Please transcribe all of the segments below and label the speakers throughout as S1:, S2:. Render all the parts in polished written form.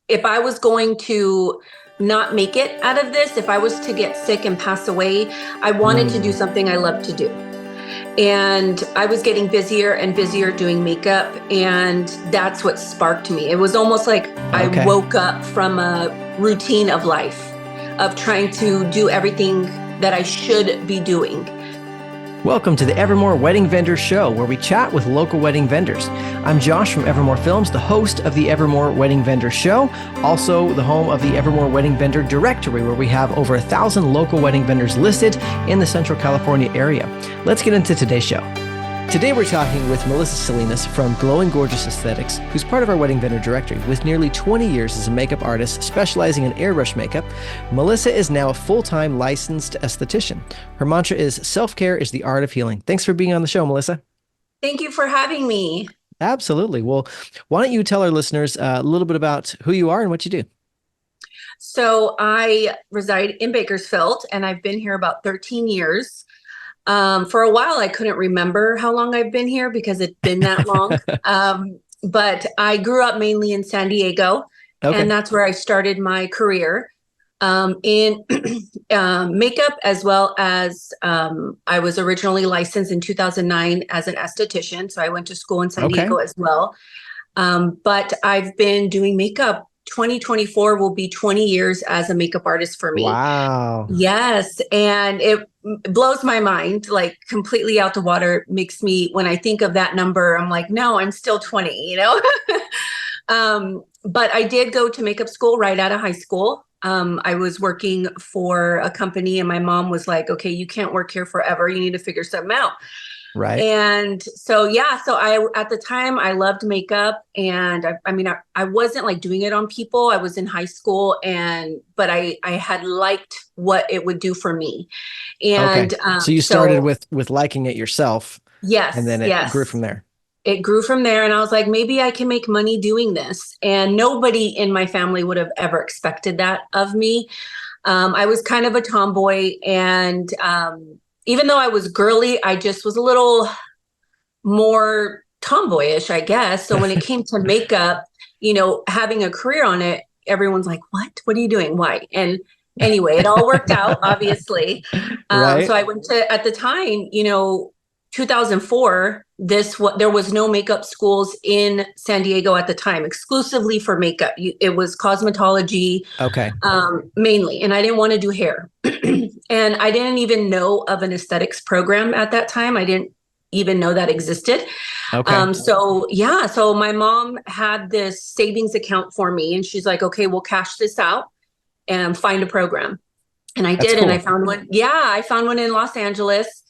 S1: if I was going to not make it out of this, if I was to get sick and pass away, I wanted to do something I loved to do. And I was getting busier and busier doing makeup, and that's what sparked me. It was almost like I woke up from a routine of life, of trying to do everything that I should be doing.
S2: Welcome to the Evermoore Wedding Vendor Show, where we chat with local wedding vendors. I'm Josh from Evermoore Films, the host of the Evermoore Wedding Vendor Show, also the home of the Evermoore Wedding Vendor Directory, where we have over 1,000 local wedding vendors listed in the Central California area. Let's get into today's show. Today we're talking with Melissa Salinas from Glowing Gorgeous Aesthetics, who's part of our wedding vendor directory. With nearly 20 years as a makeup artist specializing in airbrush makeup, Melissa is now a full-time licensed esthetician. Her mantra is self-care is the art of healing. Thanks for being on the show, Melissa.
S1: Thank you for having me.
S2: Absolutely. Well, why don't you tell our listeners a little bit about who you are and what you do?
S1: So I reside in Bakersfield, and I've been here about 13 years. For a while, I couldn't remember how long I've been here because it's been that long. But I grew up mainly in San Diego, and that's where I started my career in makeup, as well as I was originally licensed in 2009 as an esthetician. So I went to school in San Diego as well. But I've been doing makeup. 2024 will be 20 years as a makeup artist for me.
S2: Wow.
S1: Yes. And it blows my mind, like completely out the water. It makes me, when I think of that number, I'm like, no, I'm still 20, you know? But I did go to makeup school right out of high school. I was working for a company, and my mom was like, okay, you can't work here forever. You need to figure something out.
S2: Right.
S1: And so, at the time I loved makeup, and I wasn't like doing it on people. I was in high school, but I had liked what it would do for me. And
S2: so you started with liking it yourself.
S1: Yes.
S2: And then it grew from there.
S1: It grew from there. And I was like, maybe I can make money doing this. And nobody in my family would have ever expected that of me. I was kind of a tomboy, and even though I was girly, I just was a little more tomboyish, I guess. So when it came to makeup, having a career on it, everyone's like, what are you doing? Why? And anyway, it all worked out, obviously.
S2: Right.
S1: So I went to, at the time, 2004, there was no makeup schools in San Diego at the time, exclusively for makeup. It was cosmetology, mainly, and I didn't want to do hair. And I didn't even know of an aesthetics program at that time. I didn't even know that existed. So my mom had this savings account for me, and she's like, okay, we'll cash this out and find a program. And I did, and I found one. Yeah, I found one in Los Angeles.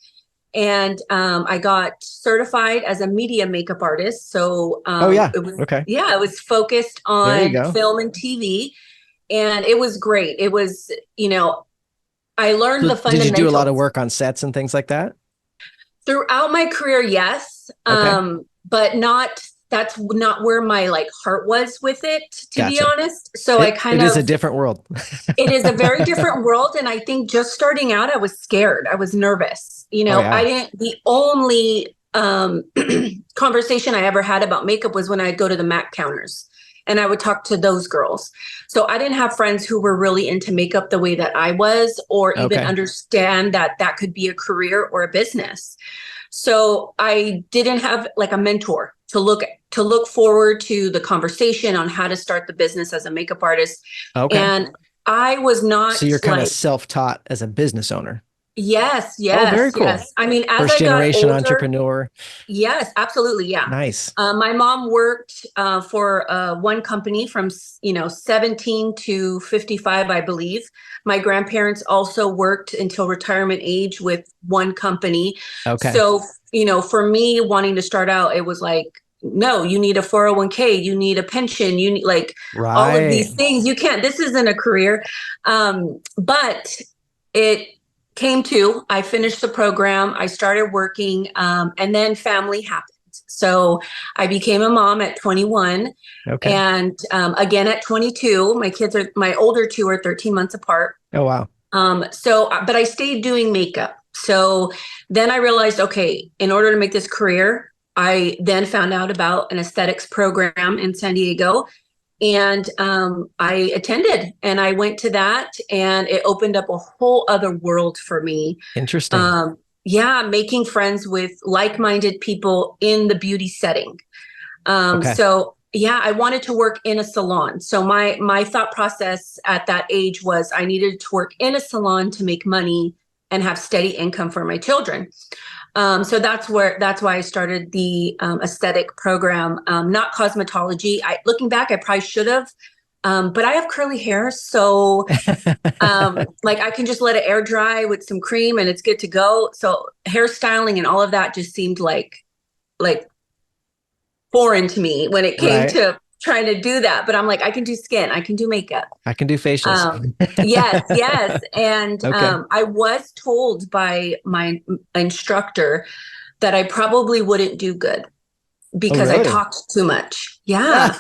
S1: And I got certified as a media makeup artist. So it was focused on film and TV, and it was great. It was, I learned the fundamentals.
S2: Did you do a lot of work on sets and things like that?
S1: Throughout my career, yes. But that's not where my heart was with it, to be honest. So it is
S2: a different world.
S1: It is a very different world. And I think just starting out, I was scared. I was nervous. The only conversation I ever had about makeup was when I'd go to the MAC counters, and I would talk to those girls. So I didn't have friends who were really into makeup the way that I was, or even understand that could be a career or a business. So I didn't have a mentor to look forward to the conversation on how to start the business as a makeup artist. And I was not.
S2: So you're kind of self-taught as a business owner.
S1: Yes.
S2: Oh, very cool.
S1: Yes. I mean, as
S2: first
S1: I got
S2: generation
S1: older,
S2: entrepreneur.
S1: Yes, absolutely. Yeah.
S2: Nice.
S1: My mom worked for one company from 17 to 55, I believe. My grandparents also worked until retirement age with one company. So for me wanting to start out, it was like, no, you need a 401k, you need a pension, you need all of these things. You can't. This isn't a career. But it came to, I finished the program, I started working, and then family happened. So I became a mom at 21. And again at 22. My older two are 13 months apart.
S2: Oh, wow.
S1: But I stayed doing makeup. So then I realized, okay, in order to make this career, I then found out about an aesthetics program in San Diego. And I attended and I went to that, and it opened up a whole other world for me.
S2: Interesting.
S1: Yeah, making friends with like-minded people in the beauty setting. So yeah, I wanted to work in a salon. So my thought process at that age was I needed to work in a salon to make money and have steady income for my children. So that's why I started the aesthetic program, not cosmetology. Looking back, I probably should have, but I have curly hair, so like I can just let it air dry with some cream and it's good to go. So hairstyling and all of that just seemed like foreign to me when it came to trying to do that. But I'm like, I can do skin, I can do makeup,
S2: I can do facials.
S1: yes. And I was told by my instructor that I probably wouldn't do good because I talked too much. Yeah.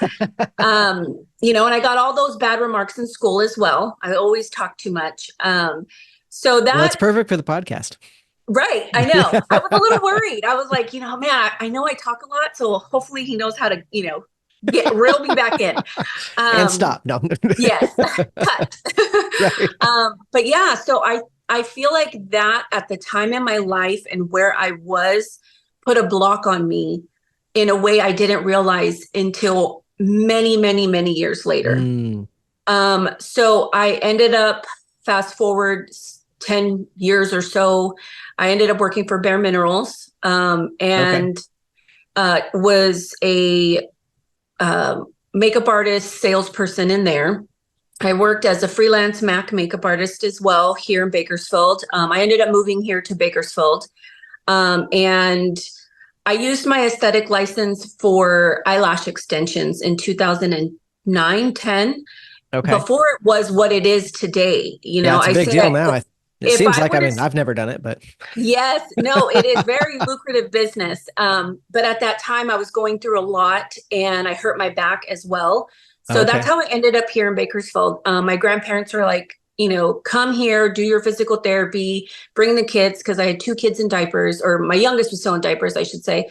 S1: You know, and I got all those bad remarks in school as well. I always talk too much. So
S2: that's perfect for the podcast.
S1: Right. I know. I was a little worried. I was like, you know, man, I know I talk a lot, so hopefully he knows how to, you know, reel me back in.
S2: And stop. No.
S1: Yes. Cut. But yeah, so I feel like that at the time in my life and where I was put a block on me in a way I didn't realize until many, many, many years later. So I ended up, fast forward 10 years or so, I ended up working for Bare Minerals, and was a makeup artist, salesperson in there. I worked as a freelance MAC makeup artist as well here in Bakersfield. I ended up moving here to Bakersfield, and I used my aesthetic license for eyelash extensions in 2009, 10. Before it was what it is today. You know,
S2: it's a big deal now. It seems like, I mean, I've never done it, but.
S1: Yes, no, it is very lucrative business. But at that time I was going through a lot and I hurt my back as well. So that's how I ended up here in Bakersfield. My grandparents were like, you know, come here, do your physical therapy, bring the kids. Cause I had 2 kids in diapers, or my youngest was still in diapers, I should say.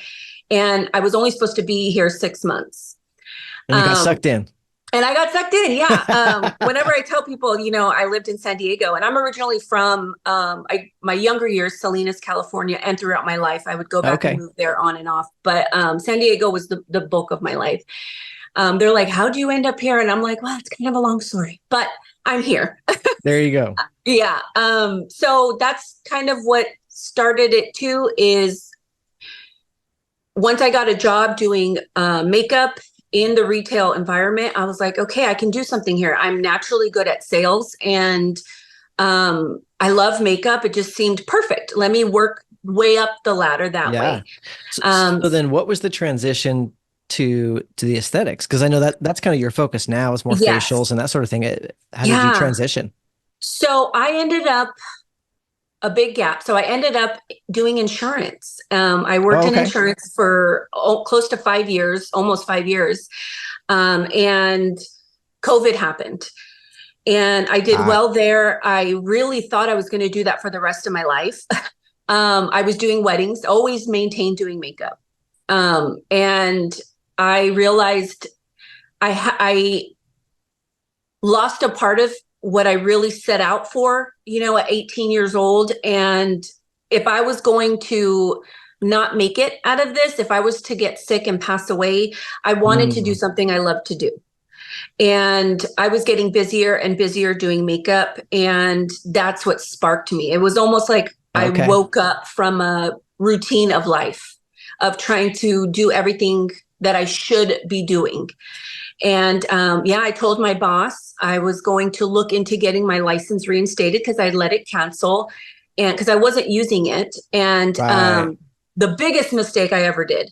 S1: And I was only supposed to be here 6 months.
S2: And you got sucked in.
S1: And I got sucked in. Yeah. Whenever I tell people, you know, I lived in San Diego, and I'm originally from my younger years, Salinas, California, and throughout my life, I would go back and move there on and off. But San Diego was the bulk of my life. They're like, how'd you end up here? And I'm like, well, it's kind of a long story, but I'm here.
S2: There you go.
S1: Yeah. So that's kind of what started it too, is once I got a job doing makeup in the retail environment, I was like, okay, I can do something here. I'm naturally good at sales, and I love makeup. It just seemed perfect. Let me work way up the ladder that way.
S2: So then what was the transition to the aesthetics? Because I know that's kind of your focus now, is more facials and that sort of thing. How did you transition?
S1: So I ended up a big gap. So I ended up doing insurance. I worked in insurance for close to 5 years, almost 5 years. And COVID happened, and I did well there. I really thought I was going to do that for the rest of my life. I was doing weddings, always maintained doing makeup. And I realized I lost a part of what I really set out for, you know, at 18 years old. And if I was going to not make it out of this, if I was to get sick and pass away, I wanted to do something I love to do. And I was getting busier and busier doing makeup. And that's what sparked me. It was almost like I woke up from a routine of life of trying to do everything that I should be doing. And I told my boss I was going to look into getting my license reinstated because I let it cancel, and because I wasn't using it. And the biggest mistake I ever did.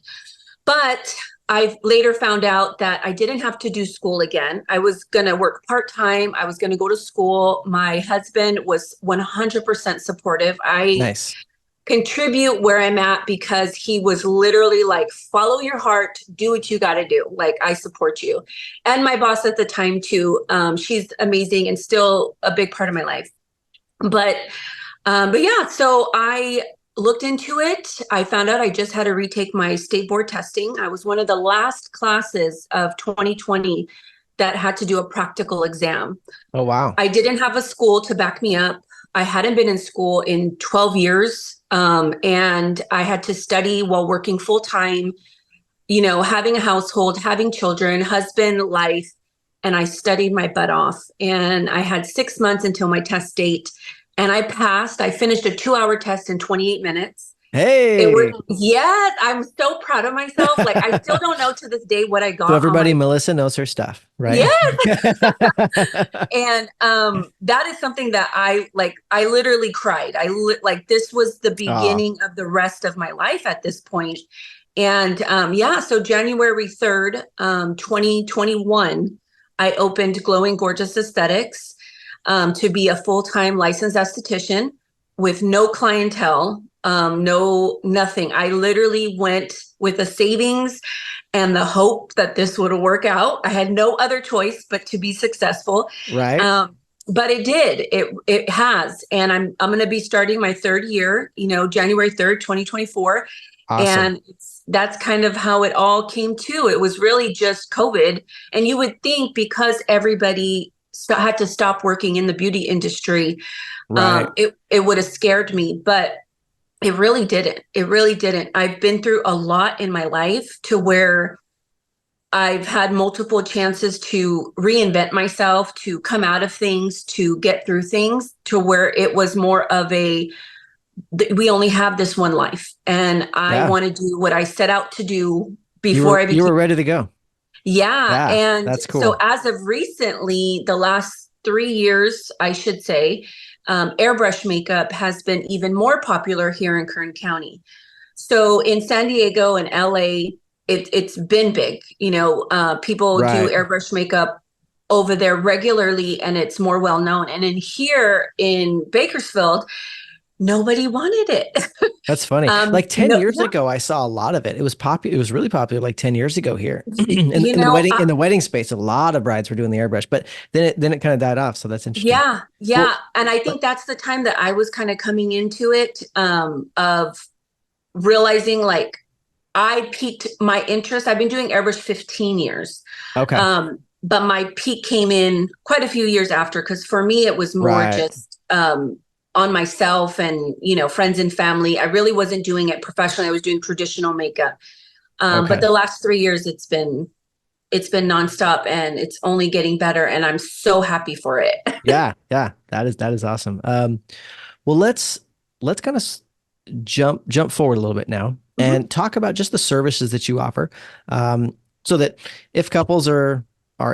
S1: But I later found out that I didn't have to do school again. I was going to work part-time. I was going to go to school. My husband was 100% supportive. Contribute where I'm at because he was literally like, follow your heart, do what you got to do. Like, I support you. And my boss at the time too, she's amazing and still a big part of my life. But yeah, so I looked into it. I found out I just had to retake my state board testing. I was one of the last classes of 2020 that had to do a practical exam.
S2: Oh, wow.
S1: I didn't have a school to back me up. I hadn't been in school in 12 years. And I had to study while working full time, having a household, having children, husband, life. And I studied my butt off. And I had 6 months until my test date. And I passed. I finished a 2-hour test in 28 minutes.
S2: Hey.
S1: Yes, I'm so proud of myself. Like, I still don't know to this day what I got.
S2: So everybody, Melissa knows her stuff, right?
S1: Yes. And that is something that I literally cried. This was the beginning of the rest of my life at this point. And so January 3rd, 2021, I opened Glowing Gorgeous Aesthetics to be a full-time licensed esthetician with no clientele, nothing. I literally went with a savings and the hope that this would work out. I had no other choice but to be successful.
S2: Right.
S1: But it did. It has. And I'm going to be starting my third year, January 3rd, 2024. Awesome. And that's kind of how it all came to. It was really just COVID. And you would think because everybody had to stop working in the beauty industry, right. It would have scared me, but it really didn't. It really didn't. I've been through a lot in my life to where I've had multiple chances to reinvent myself, to come out of things, to get through things, to where it was more of we only have this one life. And I want to do what I set out to do before I became.
S2: You were ready to go.
S1: Yeah. And
S2: that's cool.
S1: So as of recently, the last 3 years, I should say, airbrush makeup has been even more popular here in Kern County. So in San Diego and LA, it's been big. People do airbrush makeup over there regularly, and it's more well known. And in here in Bakersfield, nobody wanted it.
S2: That's funny. Like 10 years ago, I saw a lot of it. It was popular. It was really popular like 10 years ago here in the wedding space. A lot of brides were doing the airbrush, but then it kind of died off. So that's interesting.
S1: Yeah. Well, and I think that's the time that I was kind of coming into it, of realizing like I piqued my interest. I've been doing airbrush 15 years. Okay. But my peak came in quite a few years after, because for me, it was more just, on myself and, friends and family. I really wasn't doing it professionally. I was doing traditional makeup. But the last 3 years, it's been nonstop, and it's only getting better. And I'm so happy for it.
S2: Yeah. That is awesome. Well, let's kind of jump forward a little bit now and talk about just the services that you offer. So that if couples are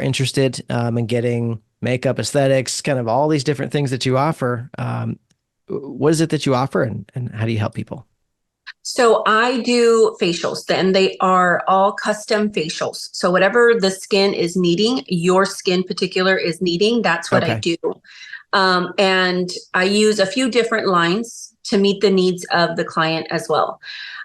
S2: interested in getting makeup, aesthetics, kind of all these different things that you offer, what is it that you offer, and how do you help people?
S1: So I do facials, and they are all custom facials. So whatever the skin is needing, your skin particular is needing, that's what I do. And I use a few different lines to meet the needs of the client as well.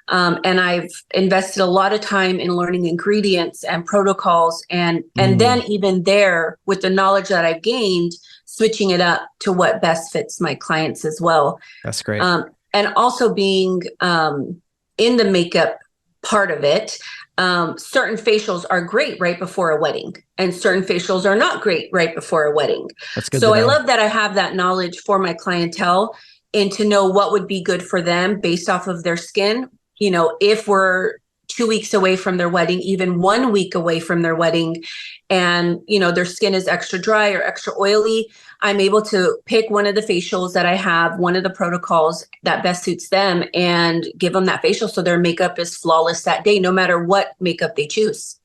S1: And I've invested a lot of time in learning ingredients and protocols, and then even there, with the knowledge that I've gained, switching it up to what best fits my clients as well. That's great. And also being in the makeup part of it, certain facials are great right before a wedding, and certain facials are not great right before a wedding. That's good. So I love that I have that knowledge for my clientele, and to know what would be good for them based off of their skin. If we're 2 weeks away from their wedding, even 1 week away from their wedding, and, their skin is extra dry or extra oily, I'm able to pick one of the facials that I have, one of the protocols that best suits them, and give them that facial so their makeup is flawless that day, no matter what makeup they choose.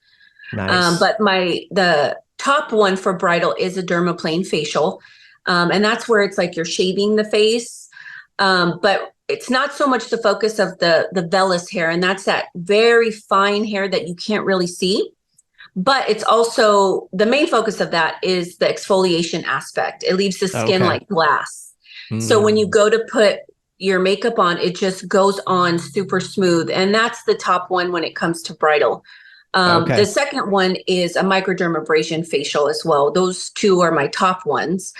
S1: Nice. But the top one for bridal is a dermaplane facial. And that's where it's like you're shaving the face. But it's not so much the focus of the vellus hair, and that's that very fine hair that you can't really see. But it's also, the main focus of that is the exfoliation aspect. It leaves the skin like glass. So when you go to put your makeup on, it just goes on super smooth. And that's the top one when it comes to bridal. The second one is a microdermabrasion facial as well. Those two are my top ones.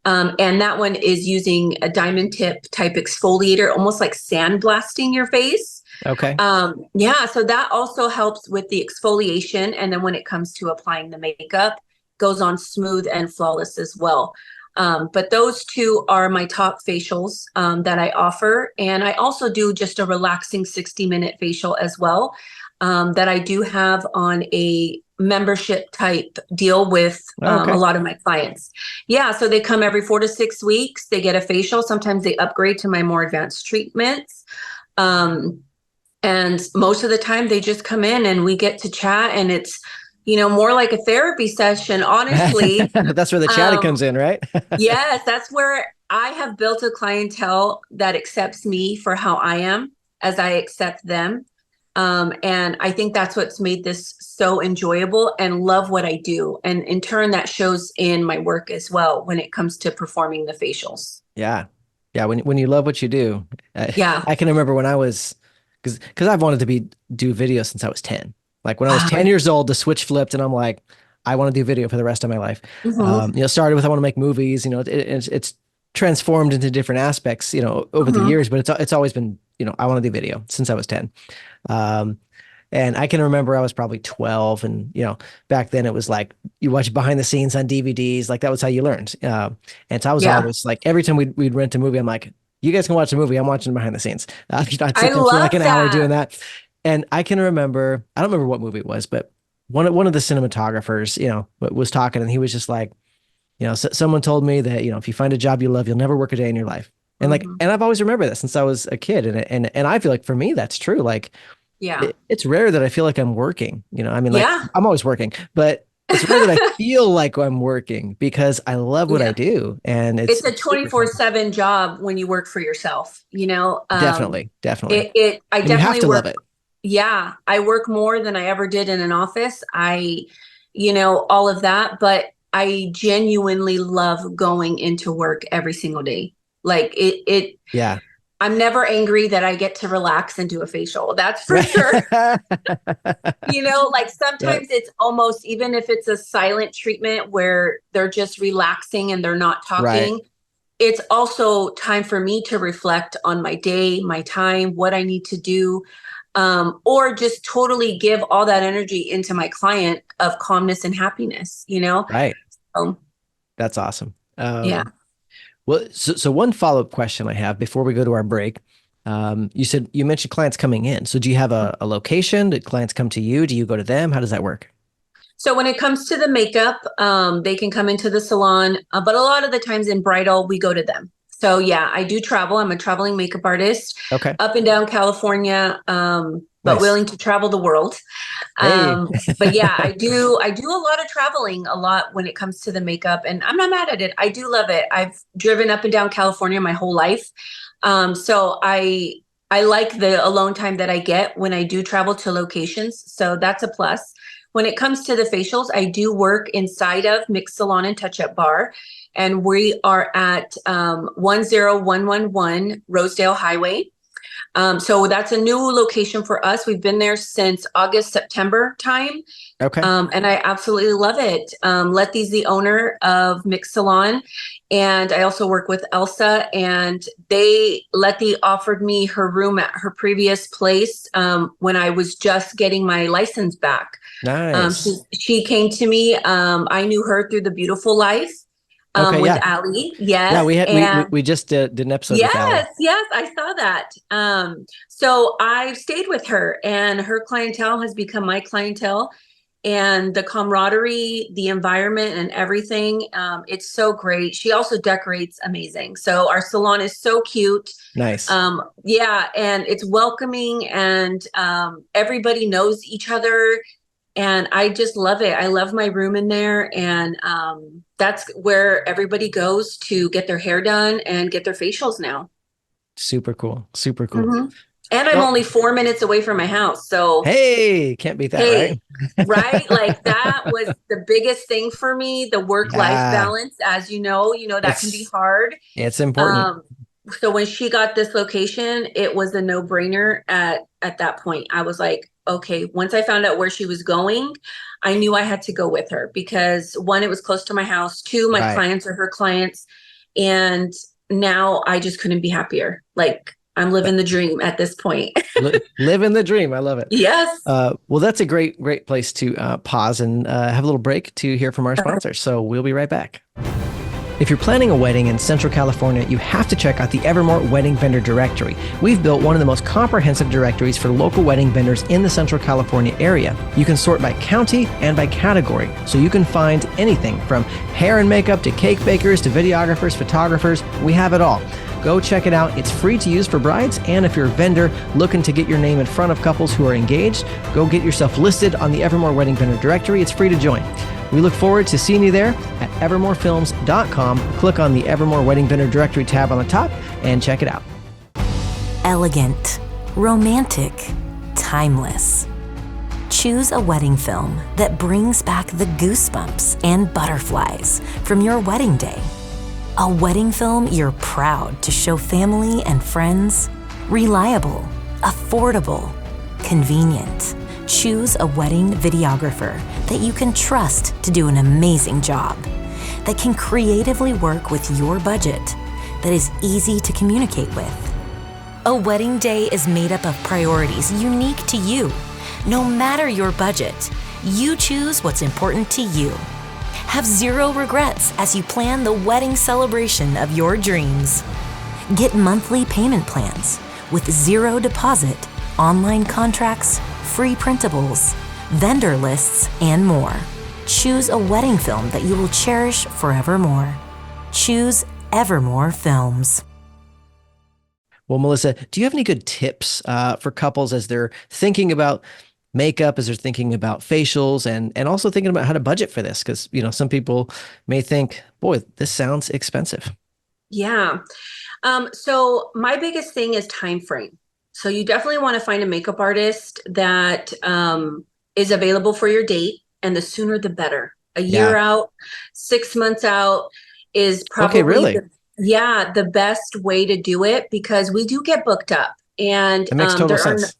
S1: And that one is using a diamond tip type exfoliator, almost like sandblasting your face. Okay. So that also helps with the exfoliation. And then when it comes to applying the makeup, goes on smooth and flawless as well. But those two are my top facials that I offer. And I also do just a relaxing 60-minute facial as well, that I do have on a membership type deal with a lot of my clients. Yeah, so they come every 4 to 6 weeks. They get a facial. Sometimes they upgrade to my more advanced treatments. And most of the time they just come in and we get to chat, and it's, more like a therapy session, honestly.
S2: That's where the chatting comes in, right?
S1: Yes, that's where I have built a clientele that accepts me for how I am as I accept them. And I think that's what's made this so enjoyable, and love what I do. And in turn, that shows in my work as well when it comes to performing the facials.
S2: Yeah. Yeah. When you love what you do,
S1: Yeah.
S2: I can remember when I was, because I've wanted to do video since I was 10. Like when I was 10 years old, the switch flipped and I'm like, I want to do video for the rest of my life. Started with, I want to make movies, it's transformed into different aspects, over the years, but it's always been, I want to do video since I was 10. And I can remember I was probably 12, and, back then it was like you watch behind the scenes on DVDs, like that was how you learned. And so I was always like, every time we'd rent a movie, I'm like, you guys can watch the movie. I'm watching behind the scenes. I'd sit there for like an hour doing that. And I can remember, I don't remember what movie it was, but one of the cinematographers, was talking, and he was just like, someone told me that, if you find a job you love, you'll never work a day in your life. And and I've always remembered that since I was a kid. And I feel like for me, that's true. Like, it's rare that I feel like I'm working, I'm always working, but it's rare that I feel like I'm working because I love what I do. And it's
S1: a 24/7 job when you work for yourself,
S2: definitely.
S1: I definitely
S2: have to love it.
S1: Yeah. I work more than I ever did in an office. All of that, but I genuinely love going into work every single day. Like
S2: yeah.
S1: I'm never angry that I get to relax and do a facial. That's for sure. Like sometimes it's almost, even if it's a silent treatment where they're just relaxing and they're not talking, it's also time for me to reflect on my day, my time, what I need to do, or just totally give all that energy into my client of calmness and happiness,
S2: Right.
S1: So,
S2: that's awesome.
S1: Yeah.
S2: Well, so one follow-up question I have before we go to our break. You mentioned clients coming in. So do you have a location? Do clients come to you? Do you go to them? How does that work?
S1: So when it comes to the makeup, they can come into the salon, but a lot of the times in bridal, we go to them. So yeah, I do travel. I'm a traveling makeup artist.
S2: Okay.
S1: Up and down California, but willing to travel the world. But yeah, I do a lot of traveling, a lot when it comes to the makeup, and I'm not mad at it. I do love it. I've driven up and down California my whole life. So I like the alone time that I get when I do travel to locations. So that's a plus. When it comes to the facials, I do work inside of Mix Salon and Touch Up Bar, and we are at 10111 Rosedale Highway. So that's a new location for us. We've been there since August, September time.
S2: Okay.
S1: And I absolutely love it. Letty's the owner of Mix Salon. And I also work with Elsa, and Letty offered me her room at her previous place when I was just getting my license back.
S2: Nice.
S1: She came to me. I knew her through The Beautiful Life. With Ali. Yes.
S2: Yeah, we just did an episode with Ali.
S1: Yes, I saw that. So I stayed with her, and her clientele has become my clientele, and the camaraderie, the environment, and everything. It's so great. She also decorates amazing. So our salon is so cute.
S2: Nice.
S1: Yeah. And it's welcoming, and everybody knows each other. And I just love it. I love my room in there. And that's where everybody goes to get their hair done and get their facials now.
S2: Super cool. Super cool.
S1: Mm-hmm. And I'm only 4 minutes away from my house. So
S2: hey, can't beat that, right?
S1: Right? Like that was the biggest thing for me, the work-life balance. As you know, that can be hard.
S2: It's important.
S1: So when she got this location, it was a no-brainer at that point. I was like, okay, once I found out where she was going, I knew I had to go with her because one, it was close to my house. Two, my clients are her clients. And now I just couldn't be happier. Like I'm living the dream at this point.
S2: Living the dream. I love it.
S1: Yes.
S2: Well, that's a great place to pause and have a little break to hear from our sponsors. So we'll be right back. If you're planning a wedding in Central California, you have to check out the Evermoore Wedding Vendor Directory. We've built one of the most comprehensive directories for local wedding vendors in the Central California area. You can sort by county and by category, so you can find anything from hair and makeup to cake bakers to videographers, photographers. We have it all. Go check it out. It's free to use for brides, and if you're a vendor looking to get your name in front of couples who are engaged, go get yourself listed on the Evermoore Wedding Vendor Directory. It's free to join. We look forward to seeing you there at evermoorefilms.com. Click on the Evermoore Wedding Vendor Directory tab on the top and check it out.
S3: Elegant, romantic, timeless. Choose a wedding film that brings back the goosebumps and butterflies from your wedding day. A wedding film you're proud to show family and friends. Reliable, affordable, convenient. Choose a wedding videographer that you can trust to do an amazing job, that can creatively work with your budget, that is easy to communicate with. A wedding day is made up of priorities unique to you. No matter your budget, you choose what's important to you. Have zero regrets as you plan the wedding celebration of your dreams. Get monthly payment plans with zero deposit, online contracts, free printables, vendor lists, and more. Choose a wedding film that you will cherish forevermore. Choose Evermoore Films.
S2: Well, Melissa, do you have any good tips for couples as they're thinking about makeup, as they're thinking about facials, and also thinking about how to budget for this? Because, some people may think, boy, this sounds expensive.
S1: Yeah. So my biggest thing is time frame. So you definitely want to find a makeup artist that is available for your date, and the sooner the better. A year out, 6 months out is probably the best way to do it, because we do get booked up, and
S2: it makes total sense.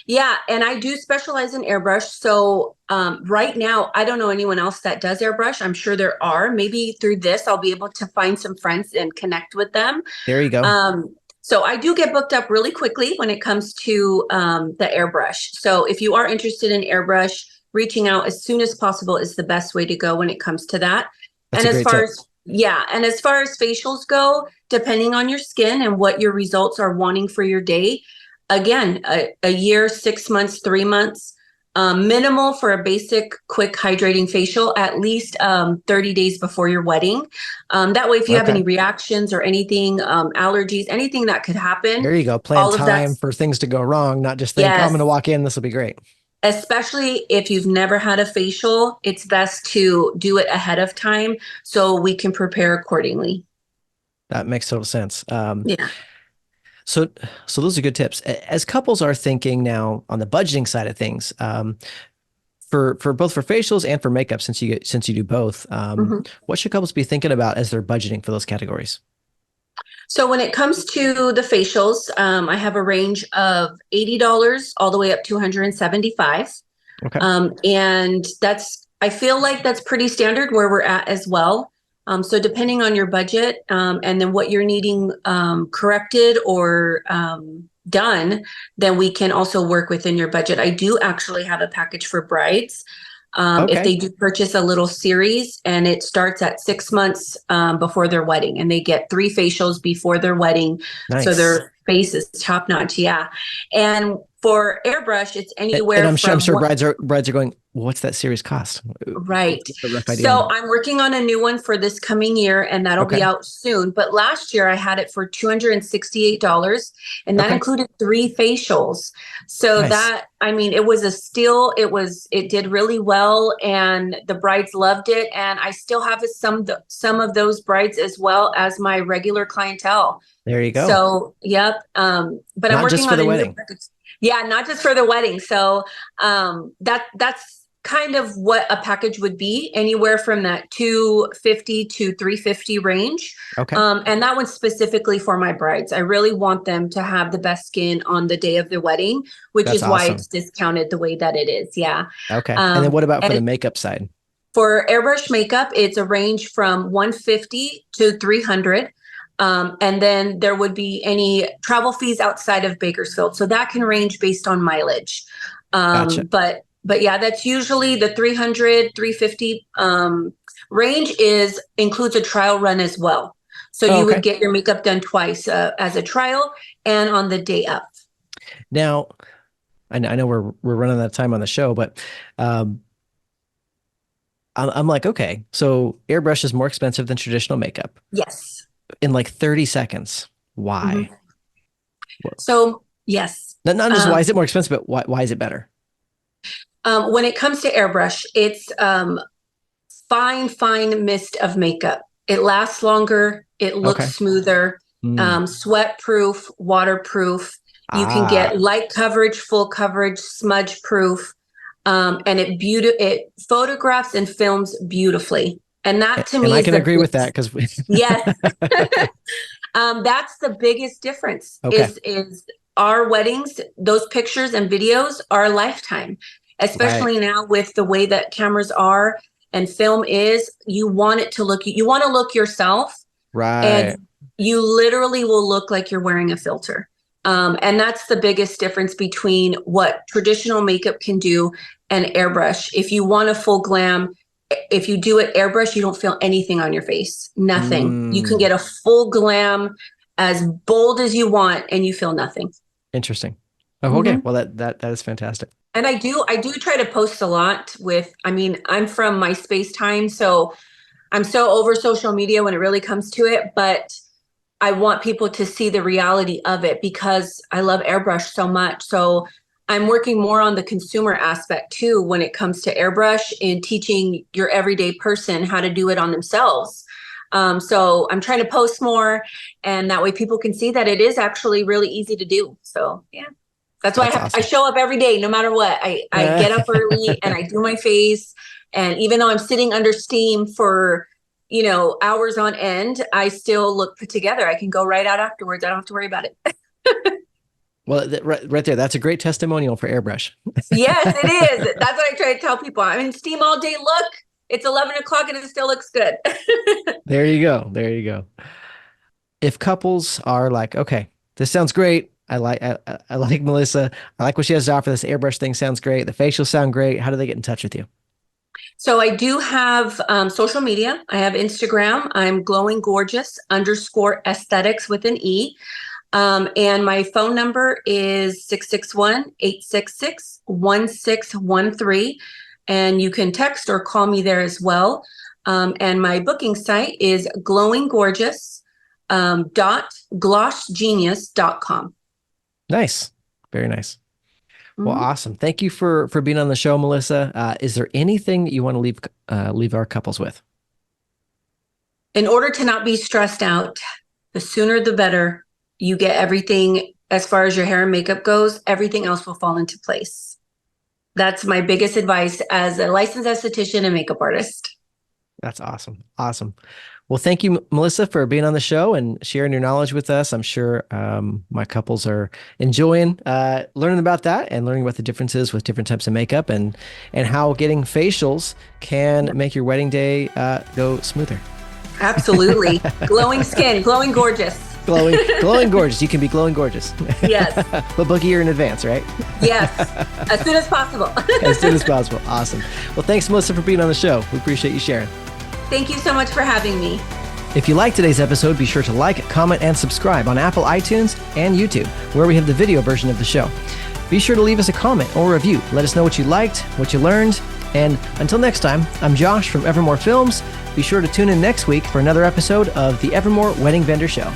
S1: And I do specialize in airbrush. So right now, I don't know anyone else that does airbrush. I'm sure there are. Maybe through this, I'll be able to find some friends and connect with them.
S2: There you go.
S1: So I do get booked up really quickly when it comes to the airbrush. So if you are interested in airbrush, reaching out as soon as possible is the best way to go when it comes to that.
S2: That's
S1: and as far as facials go, depending on your skin and what your results are wanting for your day, again, a year, 6 months, 3 months, minimal for a basic, quick hydrating facial, at least 30 days before your wedding. That way, if you have any reactions or anything, allergies, anything that could happen.
S2: There you go. Plan time for things to go wrong, not just think, I'm going to walk in, this will be great.
S1: Especially if you've never had a facial, it's best to do it ahead of time so we can prepare accordingly.
S2: That makes total sense. So those are good tips. As couples are thinking now on the budgeting side of things, for both for facials and for makeup, since you do both, what should couples be thinking about as they're budgeting for those categories?
S1: So when it comes to the facials, I have a range of $80 all the way up to $175.
S2: Okay.
S1: And I feel like that's pretty standard where we're at as well. So depending on your budget, and then what you're needing corrected or done, then we can also work within your budget. I do actually have a package for brides. If they do purchase a little series, and it starts at 6 months before their wedding, and they get 3 facials before their wedding. Nice. So their face is top notch. Yeah. And for airbrush, it's anywhere.
S2: And I'm sure brides are going, what's that series cost?
S1: Right. So I'm working on a new one for this coming year, and that'll be out soon. But last year I had it for $268, and that included 3 facials. So that, it was a steal. It did really well, and the brides loved it. And I still have some of those brides as well as my regular clientele.
S2: There you go.
S1: So, yep. But I'm working on a new package. Yeah, not just for the wedding. So that's kind of what a package would be, anywhere from that $250 to $350 range. Okay. And that one's specifically for my brides. I really want them to have the best skin on the day of their wedding, which is why it's discounted the way that it is. Yeah.
S2: Okay. And then what about for the makeup side?
S1: For airbrush makeup, it's a range from $150 to $300. And then there would be any travel fees outside of Bakersfield. So that can range based on mileage.
S2: Gotcha.
S1: But yeah, that's usually the 350 range includes a trial run as well. So you would get your makeup done twice, as a trial and on the day up.
S2: Now, I know we're running out of time on the show, but I'm like, okay, so airbrush is more expensive than traditional makeup.
S1: Yes.
S2: In like 30 seconds. Why?
S1: So yes.
S2: Not just why is it more expensive, but why is it better?
S1: When it comes to airbrush, it's fine mist of makeup. It lasts longer. It looks smoother, sweat proof, waterproof. You can get light coverage, full coverage, smudge proof. And it photographs and films beautifully. And that to me,
S2: I can agree with that because
S1: yes, that's the biggest difference. Is our weddings, those pictures and videos are a lifetime, especially now with the way that cameras are and film is. You want it to look. You want to look yourself,
S2: right?
S1: And you literally will look like you're wearing a filter. And that's the biggest difference between what traditional makeup can do and airbrush. If you want a full glam, if you do it airbrush, you don't feel anything on your face. Nothing. You can get a full glam as bold as you want and you feel nothing.
S2: Interesting. Oh, okay. Well, that is fantastic. And
S1: I do try to post a lot I'm from MySpace time, so I'm so over social media when it really comes to it, but I want people to see the reality of it because I love airbrush so much. So I'm working more on the consumer aspect too when it comes to airbrush and teaching your everyday person how to do it on themselves. So I'm trying to post more, and that way people can see that it is actually really easy to do. So yeah, that's why I show up every day, no matter what. I get up early and I do my face. And even though I'm sitting under steam for, hours on end, I still look put together. I can go right out afterwards. I don't have to worry about it.
S2: Well, right there, that's a great testimonial for airbrush.
S1: Yes, it is. That's what I try to tell people. I'm in steam all day. Look, it's 11 o'clock and it still looks good.
S2: There you go. There you go. If couples are like, okay, this sounds great. I like Melissa. I like what she has to offer. This airbrush thing sounds great. The facials sound great. How do they get in touch with you?
S1: So I do have social media. I have Instagram. I'm glowinggorgeous_aesthetics with an E. And my phone number is 661-866-1613. And you can text or call me there as well. And my booking site is glossgenius.com.
S2: Nice. Very nice. Well, awesome. Thank you for being on the show, Melissa. Is there anything that you want to leave our couples with?
S1: In order to not be stressed out, the sooner the better. You get everything as far as your hair and makeup goes, everything else will fall into place. That's my biggest advice as a licensed esthetician and makeup artist.
S2: That's awesome. Awesome. Well, thank you, Melissa, for being on the show and sharing your knowledge with us. I'm sure my couples are enjoying learning about that and learning about the differences with different types of makeup and how getting facials can make your wedding day go smoother.
S1: Absolutely. Glowing skin, glowing gorgeous.
S2: Glowing gorgeous. You can be glowing gorgeous.
S1: Yes.
S2: But book a year in advance, right?
S1: Yes. As soon as possible.
S2: As soon as possible. Awesome. Well, thanks, Melissa, for being on the show. We appreciate you sharing.
S1: Thank you so much for having me.
S2: If you liked today's episode, be sure to like, comment, and subscribe on Apple iTunes and YouTube, where we have the video version of the show. Be sure to leave us a comment or review. Let us know what you liked, what you learned. And until next time, I'm Josh from Evermoore Films. Be sure to tune in next week for another episode of the Evermoore Wedding Vendor Show.